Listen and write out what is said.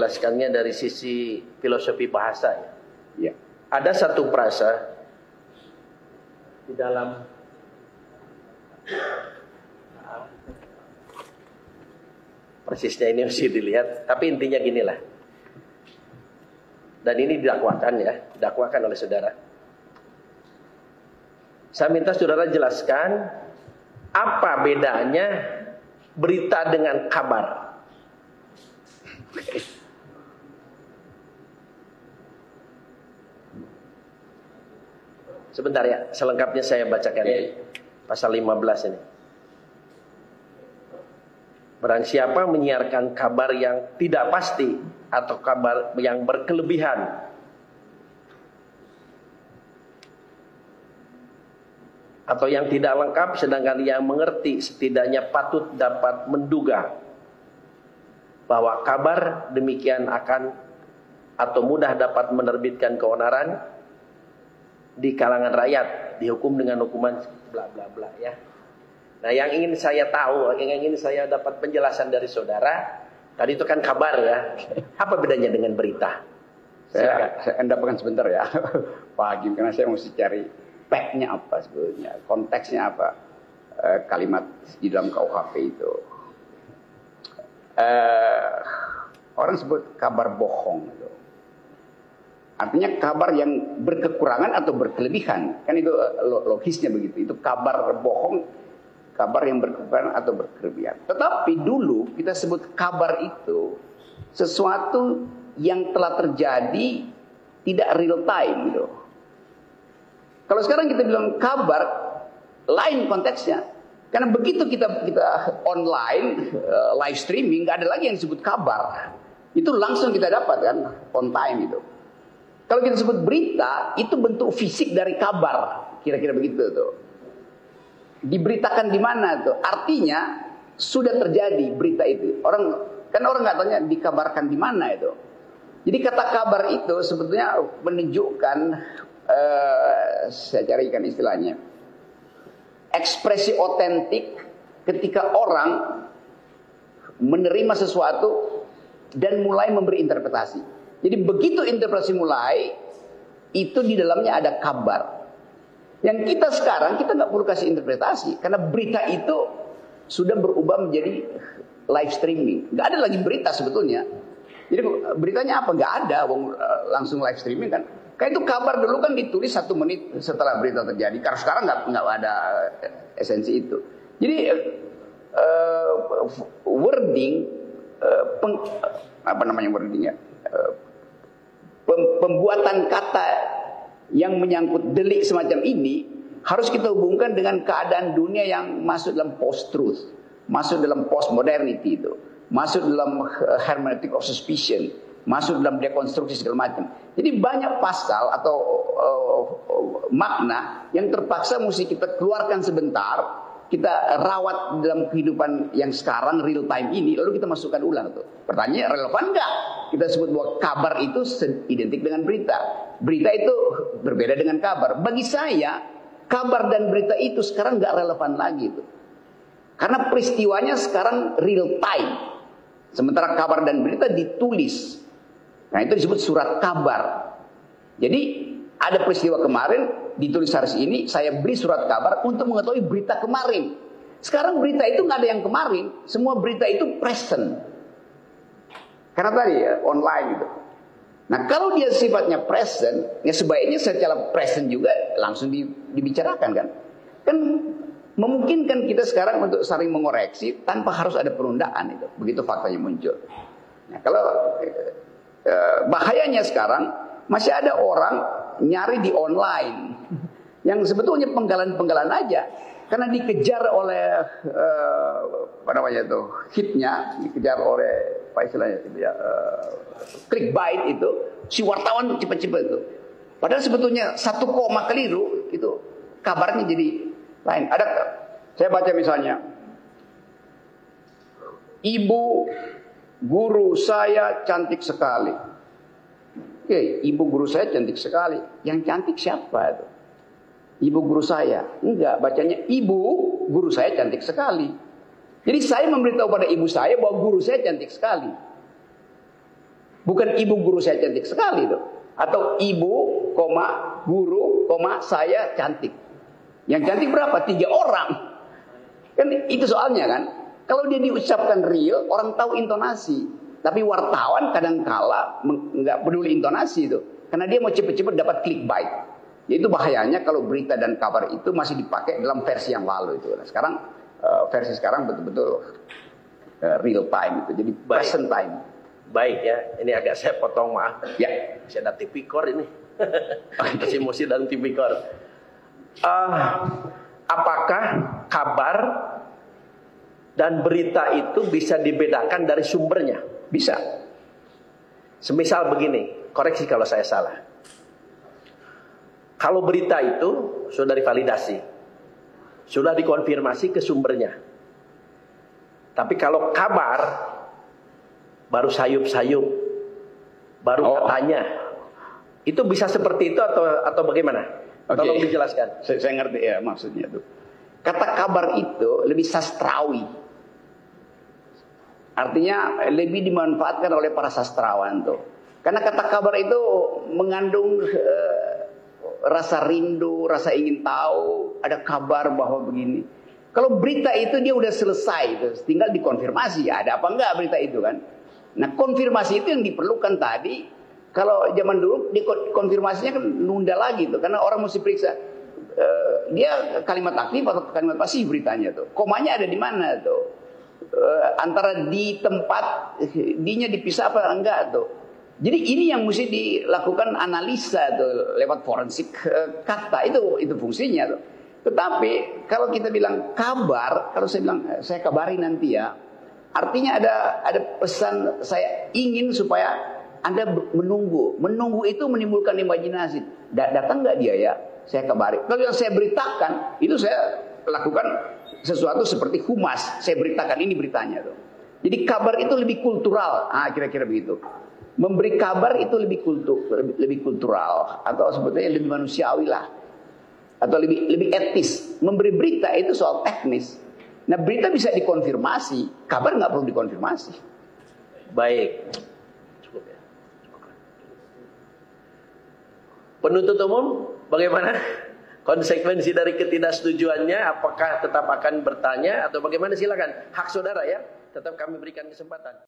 menjelaskannya dari sisi filosofi bahasa ya. Ya. Ada satu frasa di dalam persisnya ini mesti dilihat, tapi intinya ginilah. Dan ini didakwakan oleh saudara. Saya minta saudara jelaskan apa bedanya berita dengan kabar. Sebentar ya, selengkapnya saya bacakan pasal 15 ini. Barang siapa menyiarkan kabar yang tidak pasti atau kabar yang berkelebihan atau yang tidak lengkap, sedangkan yang mengerti setidaknya patut dapat menduga bahwa kabar demikian akan atau mudah dapat menerbitkan keonaran di kalangan rakyat, dihukum dengan hukuman bla bla bla ya. Nah, yang ingin saya tahu, yang ingin saya dapat penjelasan dari saudara, tadi itu kan kabar ya. Apa bedanya dengan berita? Saya endapkan sebentar ya, Pak Hakim, karena saya mesti cari fact-nya apa sebetulnya, konteksnya apa, kalimat di dalam KUHP itu. Orang sebut kabar bohong itu. Artinya kabar yang berkekurangan atau berkelebihan. Kan itu logisnya begitu. Itu kabar bohong, kabar yang berkekurangan atau berkelebihan. Tetapi dulu kita sebut kabar itu sesuatu yang telah terjadi tidak real time gitu. Kalau sekarang kita bilang kabar, lain konteksnya. Karena begitu kita online, live streaming, nggak ada lagi yang disebut kabar. Itu langsung kita dapat kan, on time itu. Kalau kita sebut berita, itu bentuk fisik dari kabar. Kira-kira begitu tuh. Diberitakan di mana tuh? Artinya, sudah terjadi berita itu. Orang nggak tanya dikabarkan di mana itu. Jadi kata kabar itu sebetulnya menunjukkan, saya carikan istilahnya, ekspresi otentik ketika orang menerima sesuatu dan mulai memberi interpretasi. Jadi begitu interpretasi mulai, itu di dalamnya ada kabar. Yang kita sekarang, kita nggak perlu kasih interpretasi. Karena berita itu sudah berubah menjadi live streaming. Nggak ada lagi berita sebetulnya. Jadi beritanya apa? Nggak ada, langsung live streaming kan. Kayak itu kabar dulu kan ditulis 1 menit setelah berita terjadi. Karena sekarang nggak ada esensi itu. Jadi wording, apa namanya wordingnya? Pembuatan kata yang menyangkut delik semacam ini harus kita hubungkan dengan keadaan dunia yang masuk dalam post-truth, masuk dalam post-modernity itu, masuk dalam hermeneutic of suspicion, masuk dalam dekonstruksi segala macam. Jadi banyak pasal atau makna yang terpaksa mesti kita keluarkan sebentar, kita rawat dalam kehidupan yang sekarang real time ini, lalu kita masukkan ulang tuh. Pertanyaannya relevan nggak? Kita sebut bahwa kabar itu identik dengan berita. Berita itu berbeda dengan kabar. Bagi saya, kabar dan berita itu sekarang nggak relevan lagi tuh. Karena peristiwanya sekarang real time. Sementara kabar dan berita ditulis. Nah, itu disebut surat kabar. Jadi ada peristiwa kemarin, ditulis hari ini, saya beri surat kabar untuk mengetahui berita kemarin. Sekarang berita itu nggak ada yang kemarin, semua berita itu present. Karena tadi ya, online gitu. Nah, kalau dia sifatnya present, ya sebaiknya secara present juga langsung dibicarakan kan. Kan memungkinkan kita sekarang untuk saling mengoreksi tanpa harus ada penundaan itu. Begitu faktanya muncul. Nah, kalau bahayanya sekarang masih ada orang nyari di online yang sebetulnya penggalan-penggalan aja, karena dikejar oleh apa namanya itu hitnya, dikejar oleh apa istilahnya ya, clickbait itu, si wartawan cepat-cepat itu. Padahal sebetulnya 1 koma keliru itu kabarnya jadi lain. Ada, saya baca misalnya, ibu guru saya cantik sekali. Oke, ibu guru saya cantik sekali. Yang cantik siapa itu? Ibu guru saya. Enggak, bacanya ibu guru saya cantik sekali. Jadi saya memberitahu pada ibu saya bahwa guru saya cantik sekali. Bukan ibu guru saya cantik sekali tuh. Atau ibu, guru, saya cantik. Yang cantik berapa? 3 orang. Kan itu soalnya kan. Kalau dia diucapkan real, orang tahu intonasi. Tapi wartawan kadangkala nggak peduli intonasi itu. Karena dia mau cepet-cepet dapat clickbait. Itu bahayanya kalau berita dan kabar itu masih dipakai dalam versi yang lalu itu. Nah, sekarang versi sekarang betul-betul real time itu. Jadi present time. Baik ya, ini agak saya potong, maaf. Ya, saya ada tipikor ini. Masih emosi dalam tipikor. Apakah kabar dan berita itu bisa dibedakan dari sumbernya? Bisa. Semisal begini, koreksi kalau saya salah. Kalau berita itu sudah divalidasi, sudah dikonfirmasi ke sumbernya. Tapi kalau kabar baru sayup-sayup, baru katanya, itu bisa seperti itu atau bagaimana? Tolong dijelaskan. Saya ngerti ya maksudnya tuh. Kata kabar itu lebih sastrawi. Artinya lebih dimanfaatkan oleh para sastrawan tuh. Karena kata kabar itu mengandung rasa rindu, rasa ingin tahu, ada kabar bahwa begini. Kalau berita itu dia udah selesai tuh, tinggal dikonfirmasi, ada apa enggak berita itu kan. Nah, konfirmasi itu yang diperlukan tadi. Kalau zaman dulu konfirmasinya kan nunda lagi tuh, karena orang mesti periksa dia kalimat aktif atau kalimat pasif beritanya tuh. Komanya ada di mana tuh? Antara di tempat dinya dipisah apa enggak tuh. Jadi ini yang mesti dilakukan analisa tuh lewat forensik kata, itu fungsinya tuh. Tetapi kalau kita bilang kabar, kalau saya bilang saya kabari nanti ya, artinya ada pesan saya ingin supaya Anda menunggu. Menunggu itu menimbulkan imajinasi. Datang nggak dia ya? Saya kabari. Kalau yang saya beritakan, itu saya lakukan sesuatu seperti humas. Saya beritakan ini beritanya tuh. Jadi kabar itu lebih kultural. Kira-kira begitu. Memberi kabar itu lebih kultural, atau sebetulnya lebih manusiawi lah, atau lebih etis. Memberi berita itu soal teknis. Nah, berita bisa dikonfirmasi, kabar nggak perlu dikonfirmasi. Baik, cukup ya. Penuntut umum, bagaimana konsekuensi dari ketidaksetujuannya? Apakah tetap akan bertanya atau bagaimana? Silakan, hak saudara ya. Tetap kami berikan kesempatan.